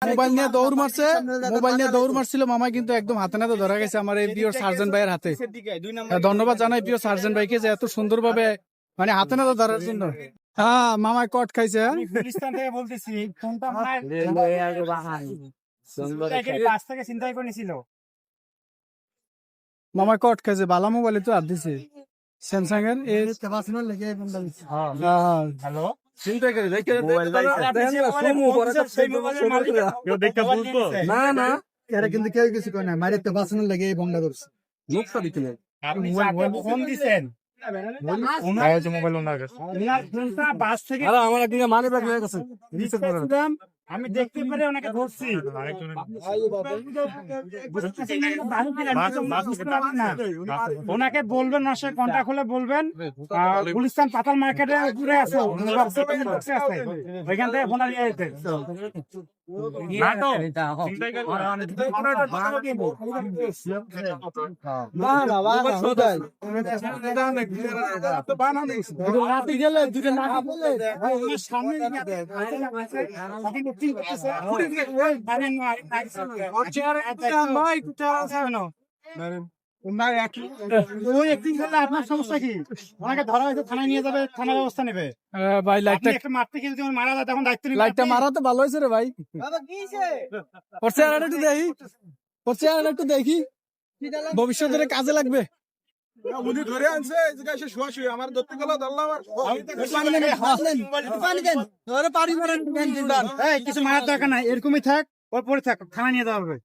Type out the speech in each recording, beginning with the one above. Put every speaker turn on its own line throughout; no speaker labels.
Mobile নিয়ে দৌড় মারছিল মামা, কিন্তু একদম হাতে নাতে ধরা গেছে আমার এই প্রিয় সার্জন ভাইয়ের হাতে। ধন্যবাদ জানাই প্রিয় সার্জন ভাইকে যে এত সুন্দর ভাবে মানে হাতে নাতে ধরার জন্য। হ্যাঁ, মামায় কট খাইছে।
গুলিস্তান থেকে বলতেছি, ফোনটা পাশ থেকে চিন্তাই করে নিছিল।
মামায় কট খাইছে, বালা মোবাইলে তো হাত দিছে স্যামসাং এর।
হ্যালো,
না এরা কিন্তু কেউ কিছু করে না, মায়ের একটা বাঁচানোর লেগে এই বন্ধা করছে।
ফোন দিছেন আমি দেখতে পারি ওনাকে ধরছি। ওনাকে বলবেন, না সে কন্টাক্ট হলে বলবেন গুলিস্তান পাতাল মার্কেটে ঘুরে আছে, ওইখান থেকে ফোন নিয়ে যেতে। আপনার সমস্যা কি? ওনাকে ধরা হয়েছে, থানায় নিয়ে যাবে, থানা ব্যবস্থা নেবে।
ভাই লাইটটা
একটা মারতে গেলে যখন মারা যায় তখন দায়িত্ব নেবে।
লাইটটা মারা তো ভালো হয়েছে রে ভাই। ওর চেহারাটা একটু দেখি, ভবিষ্যতে কাজে লাগবে।
উনি ধরে আনছে এই জায়গায় এসে শোয়া আমার ধরতে গেল ধরলাম আর
কিছু মারার দরকার নাই, এরকমই থাক, ওর পরে থাক, থানা নিয়ে যাওয়া হবে।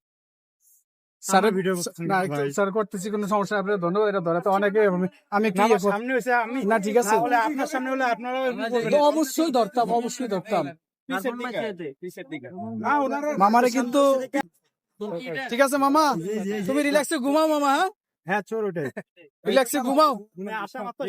স্যার করতেছি, কোনো সমস্যা আপনার ধন্যবাদ। এটা ধরাতে অনেকে আমি
সামনে হয়েছে, আমি
না ঠিক আছে,
আপনার সামনে হলে আপনারা
অবশ্যই ধরতাম। মামারে কিন্তু ঠিক আছে মামা, তুমি রিল্যাক্সে ঘুমাও মামা।
হ্যাঁ চোর ওঠে,
রিল্যাক্সে ঘুমাও।
আশা মাত্র